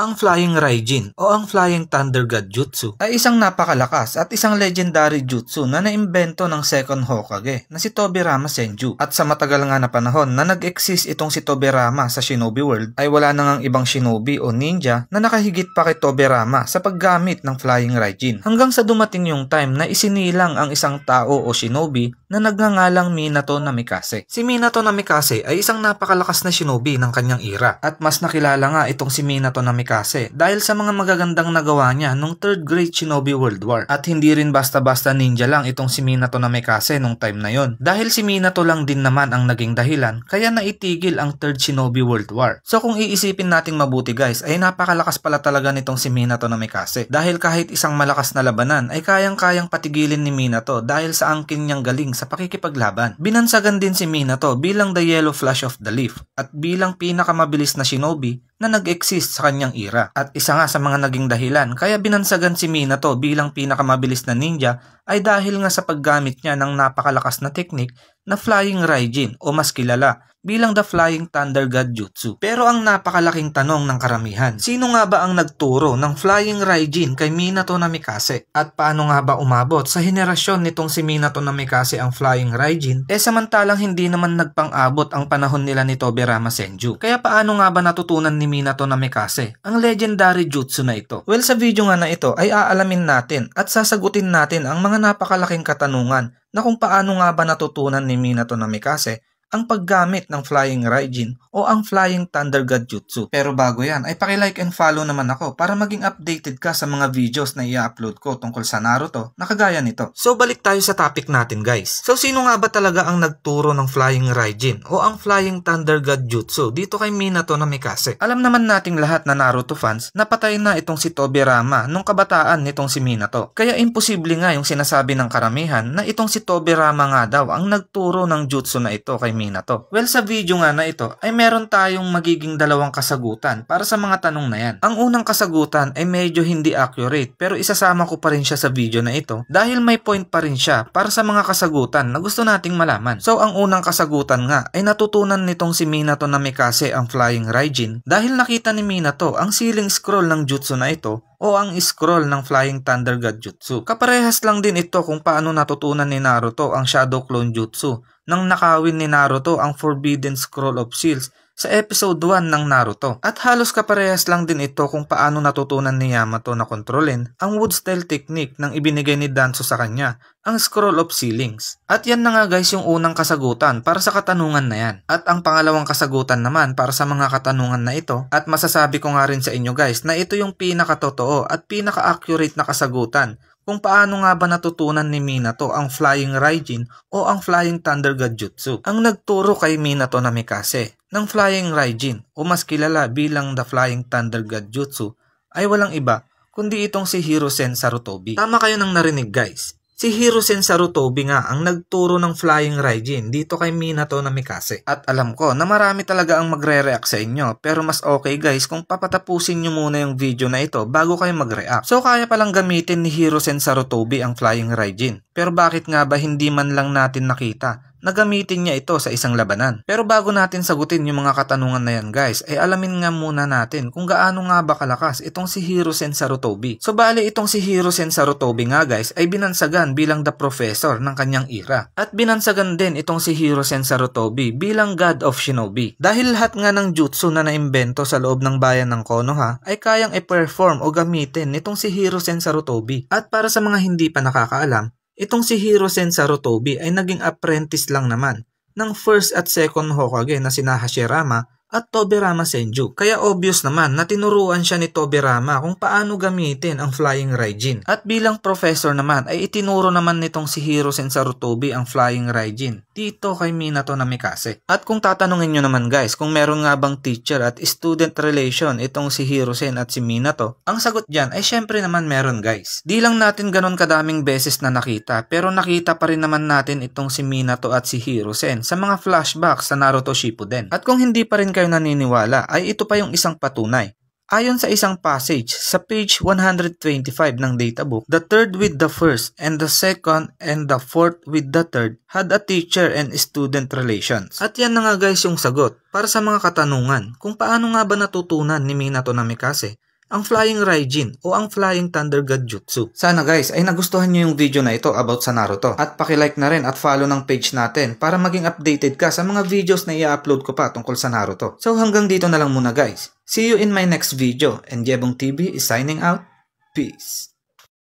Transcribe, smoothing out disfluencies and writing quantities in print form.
Ang Flying Raijin o ang Flying Thunder God Jutsu ay isang napakalakas at isang legendary jutsu na naimbento ng second Hokage na si Tobirama Senju. At sa matagal nga na panahon na nag-exist itong si Tobirama sa Shinobi World ay wala na ngang ibang shinobi o ninja na nakahigit pa kay Tobirama sa paggamit ng Flying Raijin. Hanggang sa dumating yung time na isinilang ang isang tao o shinobi na nagngangalang Minato Namikaze. Si Minato Namikaze ay isang napakalakas na shinobi ng kanyang era at mas nakilala nga itong si Minato Namikaze dahil sa mga magagandang nagawa niya nung Third Great Shinobi World War. At hindi rin basta-basta ninja lang itong si Minato Namikaze nung time na yon. Dahil si Minato lang din naman ang naging dahilan kaya naitigil ang Third Shinobi World War. So kung iisipin nating mabuti guys ay napakalakas pala talaga nitong si Minato Namikaze dahil kahit isang malakas na labanan ay kayang-kayang patigilin ni Minato dahil sa angkin niyang galing sa pakikipaglaban. Binansagan din si Minato bilang the Yellow Flash of the Leaf at bilang pinakamabilis na shinobi na nag-exist sa kanyang era. At isa nga sa mga naging dahilan kaya binansagan si Minato bilang pinakamabilis na ninja ay dahil nga sa paggamit niya ng napakalakas na teknik na Flying Raijin o mas kilala bilang the Flying Thunder God Jutsu. Pero ang napakalaking tanong ng karamihan, sino nga ba ang nagturo ng Flying Raijin kay Minato Namikaze? At paano nga ba umabot sa henerasyon nitong si Minato Namikaze ang Flying Raijin samantalang hindi naman nagpang-abot ang panahon nila ni Tobirama Senju? Kaya paano nga ba natutunan ni Minato Namikaze ang legendary jutsu na ito? Well, sa video nga na ito ay aalamin natin at sasagutin natin ang mga napakalaking katanungan na kung paano nga ba natutunan ni Minato Namikaze ang paggamit ng Flying Raijin o ang Flying Thunder God Jutsu. Pero bago yan ay paki-like and follow naman ako para maging updated ka sa mga videos na i-upload ko tungkol sa Naruto na kagaya nito. So balik tayo sa topic natin guys. So sino nga ba talaga ang nagturo ng Flying Raijin o ang Flying Thunder God Jutsu dito kay Minato Namikaze? Alam naman nating lahat na Naruto fans na patay na itong si Tobirama nung kabataan nitong si Minato. Kaya imposible nga yung sinasabi ng karamihan na itong si Tobirama nga daw ang nagturo ng jutsu na ito kay Minato. Well, sa video nga na ito ay meron tayong magiging dalawang kasagutan para sa mga tanong na yan. Ang unang kasagutan ay medyo hindi accurate pero isasama ko pa rin siya sa video na ito dahil may point pa rin siya para sa mga kasagutan na gusto nating malaman. So ang unang kasagutan nga ay natutunan nitong si Minato Namikaze ang Flying Raijin dahil nakita ni Minato ang ceiling scroll ng jutsu na ito o ang scroll ng Flying Thunder God Jutsu. Kaparehas lang din ito kung paano natutunan ni Naruto ang Shadow Clone Jutsu nang nakawin ni Naruto ang Forbidden Scroll of Seals sa episode 1 ng Naruto. At halos kaparehas lang din ito kung paano natutunan ni Yamato na kontrolin ang wood style technique nang ibinigay ni Danzo sa kanya, ang Scroll of Ceilings. At yan na nga guys yung unang kasagutan para sa katanungan na yan. At ang pangalawang kasagutan naman para sa mga katanungan na ito, at masasabi ko nga rin sa inyo guys na ito yung pinakatotoo at pinaka-accurate na kasagutan kung paano nga ba natutunan ni Minato ang Flying Raijin o ang Flying Thunder God Jutsu. Ang nagturo kay Minato Namikaze ng Flying Raijin o mas kilala bilang the Flying Thunder God Jutsu ay walang iba kundi itong si Hiruzen Sarutobi. Tama kayo nang narinig guys. Si Hiruzen Sarutobi nga ang nagturo ng Flying Raijin dito kay Minato Namikaze. At alam ko na marami talaga ang magre-react sa inyo pero mas okay guys kung papatapusin nyo muna yung video na ito bago kayo mag-react. So kaya palang gamitin ni Hiruzen Sarutobi ang Flying Raijin. Pero bakit nga ba hindi man lang natin nakita na gamitin niya ito sa isang labanan? Pero bago natin sagutin yung mga katanungan na yan guys, ay alamin nga muna natin kung gaano nga ba kalakas itong si Hiruzen Sarutobi. So bali itong si Hiruzen Sarutobi nga guys ay binansagan bilang the professor ng kanyang era. At binansagan din itong si Hiruzen Sarutobi bilang God of Shinobi. Dahil lahat nga ng jutsu na naimbento sa loob ng bayan ng Konoha ay kayang i-perform o gamitin nitong si Hiruzen Sarutobi. At para sa mga hindi pa nakakaalam, itong si Hiruzen Sarutobi ay naging apprentice lang naman ng first at second Hokage na sina Hashirama at Tobirama Senju. Kaya obvious naman na tinuruan siya ni Tobirama kung paano gamitin ang Flying Raijin. At bilang professor naman ay itinuro naman nitong si Hiruzen Sarutobi ang Flying Raijin dito kay Minato Namikaze. At kung tatanungin nyo naman guys kung meron nga bang teacher at student relation itong si Hiruzen at si Minato, ang sagot dyan ay syempre naman meron guys. Di lang natin ganon kadaming beses na nakita pero nakita pa rin naman natin itong si Minato at si Hiruzen sa mga flashbacks sa Naruto Shippuden. At kung hindi pa rin kayo naniniwala ay ito pa yung isang patunay. Ayon sa isang passage sa page 125 ng databook, the third with the first and the second and the fourth with the third had a teacher and student relations. At yan na nga guys yung sagot para sa mga katanungan kung paano nga ba natutunan ni Minato Namikaze ang Flying Raijin o ang Flying Thunder God Jutsu. Sana guys ay nagustuhan nyo yung video na ito about sa Naruto. At pakilike na rin at follow ng page natin para maging updated ka sa mga videos na i-upload ko pa tungkol sa Naruto. So hanggang dito na lang muna guys. See you in my next video and Jebong TV is signing out. Peace.